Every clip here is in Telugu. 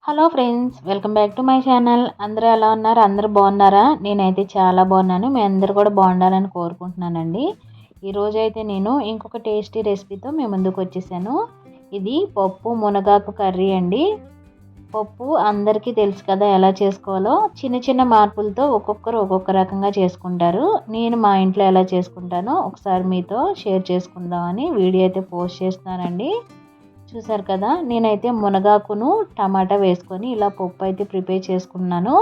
Hello friends, welcome back to my channel. అందరూ ఎలా ఉన్నారు? అందరూ బాగున్నారా? నేనైతే చాలా బాగున్నాను. మీ అందరూ కూడా బాగుండాలని కోరుకుంటున్నానండి. ఈరోజు అయితే నేను ఇంకొక టేస్టీ రెసిపీతో మీ ముందుకు వచ్చేసాను. ఇది పప్పు మునగాకు కర్రీ అండి. పప్పు అందరికీ తెలుసు కదా ఎలా చేసుకోవాలో. చిన్న చిన్న మార్పులతో ఒక్కొక్కరు ఒక్కొక్క రకంగా చేసుకుంటారు. నేను మా ఇంట్లో ఎలా చేసుకుంటానో ఒకసారి మీతో షేర్ చేసుకుందామని వీడియో అయితే పోస్ట్ చేస్తున్నానండి. చూసారు కదా, నేనైతే మునగాకును టమాటా వేసుకొని ఇలా పప్పు అయితే ప్రిపేర్ చేసుకున్నాను.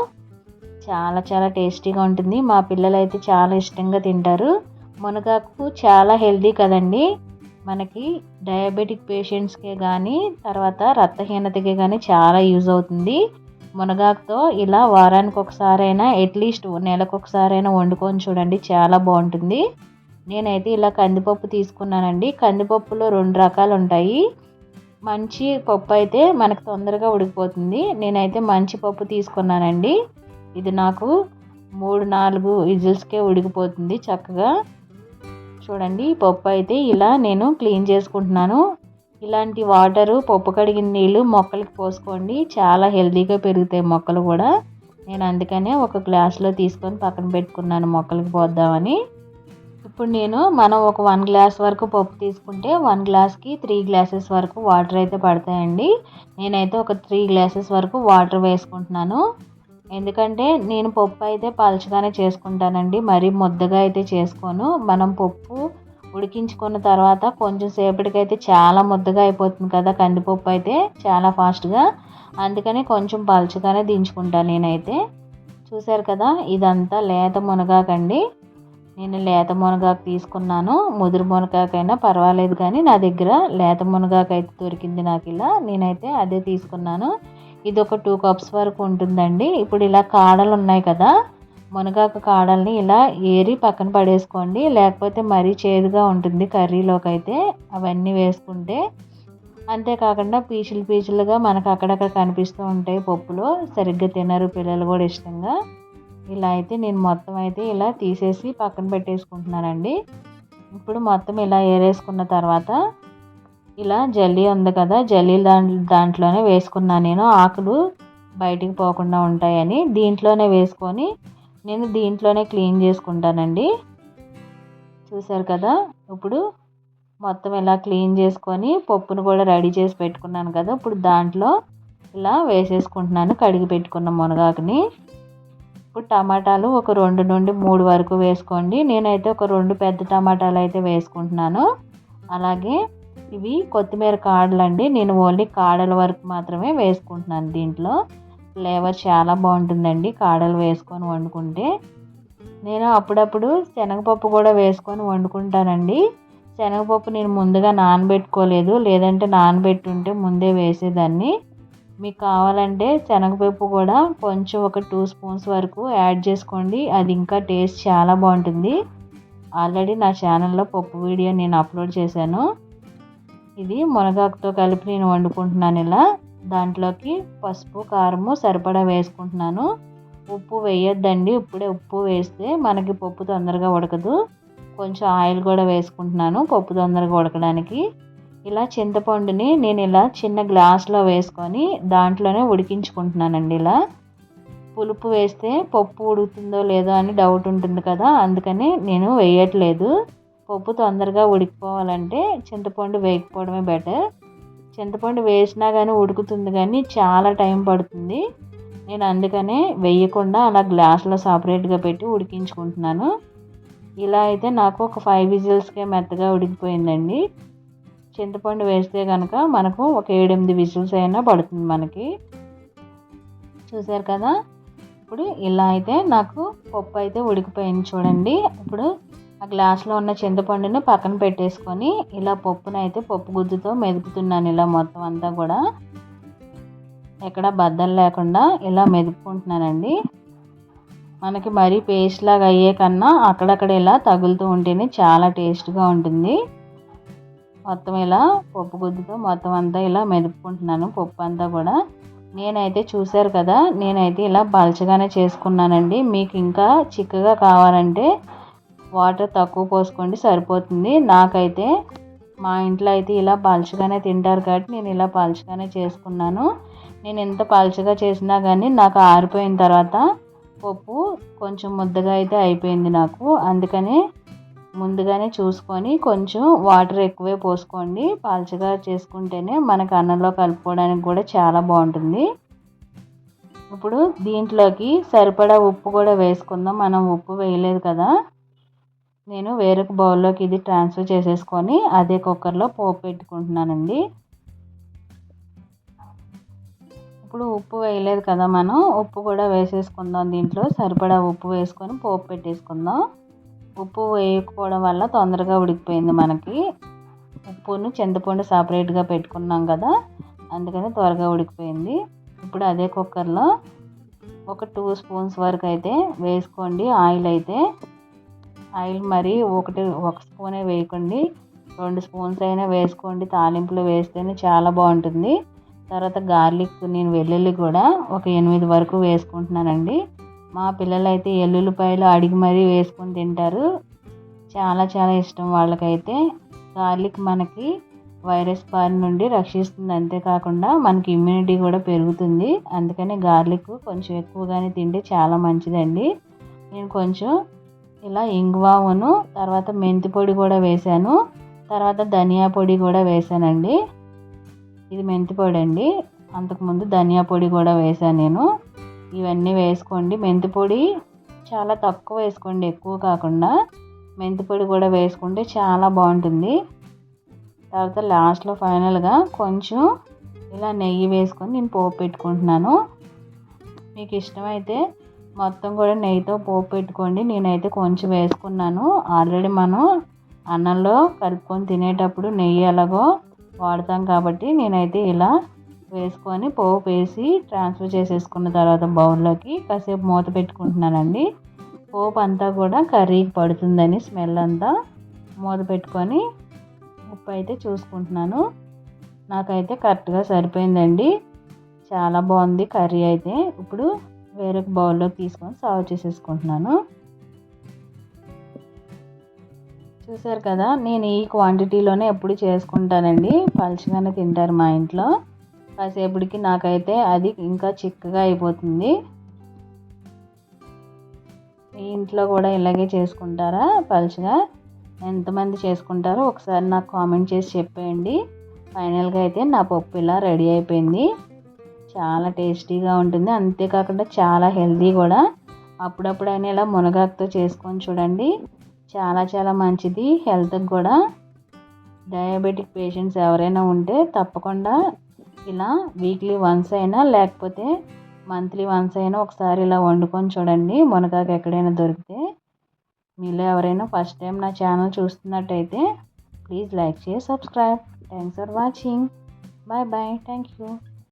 చాలా చాలా టేస్టీగా ఉంటుంది. మా పిల్లలు అయితే చాలా ఇష్టంగా తింటారు. మునగాకు చాలా హెల్దీ కదండి. మనకి డయాబెటిక్ పేషెంట్స్కే కానీ తర్వాత రక్తహీనతకే కానీ చాలా యూజ్ అవుతుంది. మునగాకుతో ఇలా వారానికి ఒకసారైనా అట్లీస్ట్ నెలకు ఒకసారైనా వండుకొని చూడండి, చాలా బాగుంటుంది. నేనైతే ఇలా కందిపప్పు తీసుకున్నానండి. కందిపప్పులో 2 రకాలు ఉంటాయి. మంచి పప్పు అయితే మనకు తొందరగా ఉడికిపోతుంది. నేనైతే మంచి పప్పు తీసుకున్నానండి. ఇది నాకు 3-4 విజిల్స్కే ఉడికిపోతుంది చక్కగా. చూడండి, పప్పు అయితే ఇలా నేను క్లీన్ చేసుకుంటున్నాను. ఇలాంటి వాటరు, పప్పు కడిగిన నీళ్ళు మొక్కలకి పోసుకోండి, చాలా హెల్తీగా పెరుగుతాయి మొక్కలు కూడా. నేను అందుకనే ఒక గ్లాస్లో తీసుకొని పక్కన పెట్టుకున్నాను మొక్కలకి పోద్దామని. ఇప్పుడు మనం ఒక 1 గ్లాస్ వరకు పప్పు తీసుకుంటే 1 గ్లాస్కి 3 గ్లాసెస్ వరకు వాటర్ అయితే పడతాయండి. నేనైతే ఒక 3 గ్లాసెస్ వరకు వాటర్ వేసుకుంటున్నాను. ఎందుకంటే నేను పప్పు అయితే పలచగానే చేసుకుంటానండి, మరీ ముద్దగా అయితే చేసుకోను. మనం పప్పు ఉడికించుకున్న తర్వాత కొంచెం సేపటికైతే చాలా ముద్దగా అయిపోతుంది కదా కందిపప్పు అయితే చాలా ఫాస్ట్గా. అందుకని కొంచెం పలచగానే దించుకుంటాను నేనైతే. చూసారు కదా, ఇదంతా లేత మునగాకండి. నేను లేత మునగాకు తీసుకున్నాను. ముదురు మునగాకైనా పర్వాలేదు, కానీ నా దగ్గర లేత మునగాకు అయితే దొరికింది నాకు. ఇలా నేనైతే అదే తీసుకున్నాను. ఇది ఒక 2 కప్స్ వరకు ఉంటుందండి. ఇప్పుడు ఇలా కాడలు ఉన్నాయి కదా, మునగాకు కాడల్ని ఇలా ఏరి పక్కన పడేసుకోండి, లేకపోతే మరీ చేదుగా ఉంటుంది కర్రీలోకి అయితే అవన్నీ వేసుకుంటే. అంతేకాకుండా పీచులు పీచులుగా మనకు అక్కడక్కడ కనిపిస్తూ ఉంటాయి పప్పులో, సరిగ్గా తినరు పిల్లలు కూడా ఇష్టంగా. ఇలా అయితే నేను మొత్తం అయితే ఇలా తీసేసి పక్కన పెట్టేసుకుంటున్నానండి. ఇప్పుడు మొత్తం ఇలా ఏరేసుకున్న తర్వాత ఇలా జల్లీ ఉంది కదా, జల్లీ దాంట్లోనే వేసుకున్నాను నేను. ఆకులు బయటికి పోకుండా ఉంటాయని దీంట్లోనే వేసుకొని నేను దీంట్లోనే క్లీన్ చేసుకుంటానండి. చూసారు కదా, ఇప్పుడు మొత్తం ఇలా క్లీన్ చేసుకొని పప్పును కూడా రెడీ చేసి పెట్టుకున్నాను కదా, ఇప్పుడు దాంట్లో ఇలా వేసేసుకుంటున్నాను కడిగి పెట్టుకున్న మునగాకుని. ఇప్పుడు టమాటాలు ఒక 2 నుండి 3 వరకు వేసుకోండి. నేనైతే ఒక 2 పెద్ద టమాటాలు అయితే వేసుకుంటున్నాను. అలాగే ఇవి కొత్తిమీర కాడలండి. నేను ఓన్లీ కాడల వరకు మాత్రమే వేసుకుంటున్నాను. దీంట్లో ఫ్లేవర్ చాలా బాగుంటుందండి కాడలు వేసుకొని వండుకుంటే. నేను అప్పుడప్పుడు శనగపప్పు కూడా వేసుకొని వండుకుంటానండి. శనగపప్పు నేను ముందుగా నానబెట్టుకోలేదు, లేదంటే నానబెట్టుంటే ముందే వేసేదాన్ని. మీకు కావాలంటే శనగపప్పు కూడా కొంచెం ఒక 2 స్పూన్స్ వరకు యాడ్ చేసుకోండి, అది ఇంకా టేస్ట్ చాలా బాగుంటుంది. ఆల్రెడీ నా ఛానల్లో పప్పు వీడియో నేను అప్లోడ్ చేశాను. ఇది మునగాకుతో కలిపి నేను వండుకుంటున్నాను ఇలా. దాంట్లోకి పసుపు కారము సరిపడా వేసుకుంటున్నాను. ఉప్పు వేయొద్దండి, ఇప్పుడే ఉప్పు వేస్తే మనకి పప్పు తొందరగా ఉడకదు. కొంచెం ఆయిల్ కూడా వేసుకుంటున్నాను పప్పు తొందరగా ఉడకడానికి. ఇలా చింతపండుని నేను ఇలా చిన్న గ్లాస్లో వేసుకొని దాంట్లోనే ఉడికించుకుంటున్నానండి. ఇలా పులుపు వేస్తే పప్పు ఉడుకుతుందో లేదో అని డౌట్ ఉంటుంది కదా, అందుకని నేను వేయట్లేదు. పప్పు తొందరగా ఉడికిపోవాలంటే చింతపండు వేయకపోవడమే బెటర్. చింతపండు వేసినా కానీ ఉడుకుతుంది, కానీ చాలా టైం పడుతుంది. నేను అందుకనే వేయకుండా అలా గ్లాస్లో సపరేట్గా పెట్టి ఉడికించుకుంటున్నాను. ఇలా అయితే నాకు ఒక 5 విజిల్స్కే మెత్తగా ఉడికిపోయిందండి. చింతపండు వేస్తే కనుక మనకు ఒక 7-8 విజిల్స్ అయినా పడుతుంది మనకి. చూసారు కదా, ఇప్పుడు ఇలా అయితే నాకు పప్పు అయితే ఉడికిపోయింది చూడండి. ఇప్పుడు ఆ గ్లాస్లో ఉన్న చింతపండుని పక్కన పెట్టేసుకొని ఇలా పప్పునైతే పప్పు గుద్దుతో మెదుపుతున్నాను. ఇలా మొత్తం అంతా కూడా ఎక్కడ బద్దలు లేకుండా ఇలా మెదుపుకుంటున్నానండి. మనకి మరీ పేస్ట్ లాగా అయ్యే కన్నా అక్కడక్కడ ఇలా తగులుతూ ఉంటేనే చాలా టేస్ట్గా ఉంటుంది. మొత్తం ఇలా పప్పు గుద్దుతో మొత్తం అంతా ఇలా మెదుపుకుంటున్నాను పప్పు అంతా కూడా. నేనైతే చూసారు కదా, నేనైతే ఇలా పలచగానే చేసుకున్నానండి. మీకు ఇంకా చిక్కగా కావాలంటే వాటర్ తక్కువ పోసుకోండి, సరిపోతుంది. నాకైతే మా ఇంట్లో అయితే ఇలా పలచగానే తింటారు కాబట్టి నేను ఇలా పలచగానే చేసుకున్నాను. నేను ఎంత పలుచగా చేసినా కానీ నాకు ఆరిపోయిన తర్వాత పప్పు కొంచెం ముద్దగా అయితే అయిపోయింది నాకు. అందుకనే ముందుగానే చూసుకొని కొంచెం వాటర్ ఎక్కువే పోసుకోండి. పలుచగా చేసుకుంటేనే మనకు అన్నంలో కలుపుకోవడానికి కూడా చాలా బాగుంటుంది. ఇప్పుడు దీంట్లోకి సరిపడా ఉప్పు కూడా వేసుకుందాం. మనం ఉప్పు వేయలేదు కదా. నేను వేరొక బౌల్లోకి ఇది ట్రాన్స్ఫర్ చేసేసుకొని అదే కుక్కర్లో పోపు పెట్టుకుంటున్నానండి. ఇప్పుడు ఉప్పు వేయలేదు కదా, మనం ఉప్పు కూడా వేసేసుకుందాం. దీంట్లో సరిపడా ఉప్పు వేసుకొని పోపు పెట్టేసుకుందాం. ఉప్పు వేయకపోవడం వల్ల తొందరగా ఉడికిపోయింది మనకి. ఉప్పును చింతపండు సపరేట్గా పెట్టుకున్నాం కదా, అందుకని త్వరగా ఉడికిపోయింది. ఇప్పుడు అదే కుక్కర్లో ఒక 2 స్పూన్స్ వరకు అయితే వేసుకోండి ఆయిల్ మరి ఒక స్పూనే వేయకండి, 2 స్పూన్స్ అయినా వేసుకోండి. తాలింపులో వేస్తేనే చాలా బాగుంటుంది. తర్వాత గార్లిక్, నేను వెల్లుల్లి కూడా ఒక 8 వరకు వేసుకుంటున్నానండి. మా పిల్లలైతే ఎల్లుల్లిపాయలు అడిగి మరీ వేసుకొని తింటారు. చాలా చాలా ఇష్టం వాళ్ళకైతే. గార్లిక్ మనకి వైరస్ బారి నుండి రక్షిస్తుంది, అంతేకాకుండా మనకి ఇమ్యూనిటీ కూడా పెరుగుతుంది. అందుకని గార్లిక్ కొంచెం ఎక్కువగానే తింటే చాలా మంచిదండి. నేను కొంచెం ఇలా ఇంగువను, తర్వాత మెంతి పొడి కూడా వేశాను, తర్వాత ధనియా పొడి కూడా వేశానండి. ఇది మెంతి పొడి అండి, అంతకుముందు ధనియా పొడి కూడా వేశాను నేను. ఇవన్నీ వేసుకోండి. మెంతి పొడి చాలా తక్కువ వేసుకోండి, ఎక్కువ కాకుండా. మెంతి పొడి కూడా వేసుకుంటే చాలా బాగుంటుంది. తర్వాత లాస్ట్లో ఫైనల్గా కొంచెం ఇలా నెయ్యి వేసుకొని నేను పోపు పెట్టుకుంటున్నాను. మీకు ఇష్టమైతే మొత్తం కూడా నెయ్యితో పోపు పెట్టుకోండి. నేనైతే కొంచెం వేసుకున్నాను. ఆల్రెడీ మనం అన్నంలో కలుపుకొని తినేటప్పుడు నెయ్యి ఎలాగో వాడతాం కాబట్టి నేనైతే ఇలా వేసుకొని పోపు వేసి ట్రాన్స్ఫర్ చేసేసుకున్న తర్వాత బౌల్లోకి కాసేపు మూత పెట్టుకుంటున్నానండి. పోపు అంతా కూడా కర్రీకి పడుతుందని స్మెల్ అంతా మూత పెట్టుకొని ఉప్పు అయితే చూసుకుంటున్నాను. నాకైతే కరెక్ట్గా సరిపోయిందండి. చాలా బాగుంది కర్రీ అయితే. ఇప్పుడు వేరొక బౌల్లోకి తీసుకొని సర్వ్ చేసేసుకుంటున్నాను. చూసారు కదా, నేను ఈ క్వాంటిటీలోనే ఎప్పుడు చేసుకుంటానండి. పలుచగానే తింటారు మా ఇంట్లో. కాసేపటికి నాకైతే అది ఇంకా చిక్కగా అయిపోతుంది. మీ ఇంట్లో కూడా ఇలాగే చేసుకుంటారా పలుచగా? ఎంతమంది చేసుకుంటారో ఒకసారి నాకు కామెంట్ చేసి చెప్పేయండి. ఫైనల్గా అయితే నా పప్పు ఇలా రెడీ అయిపోయింది. చాలా టేస్టీగా ఉంటుంది, అంతేకాకుండా చాలా హెల్తీ కూడా. అప్పుడప్పుడైనా ఇలా మునగాకుతో చేసుకొని చూడండి, చాలా చాలా మంచిది హెల్త్కి కూడా. డయాబెటిక్ పేషెంట్స్ ఎవరైనా ఉంటే తప్పకుండా ఇలా వీక్లీ వన్స్ అయినా లేకపోతే మంత్లీ వన్స్ అయినా ఒకసారి ఇలా వండుకొని చూడండి, మునగాకు ఎక్కడైనా దొరికితే. మీలో ఎవరైనా ఫస్ట్ టైం నా ఛానల్ చూస్తున్నట్టయితే ప్లీజ్ లైక్ చేసి subscribe. Thanks for watching. Bye bye. Thank you.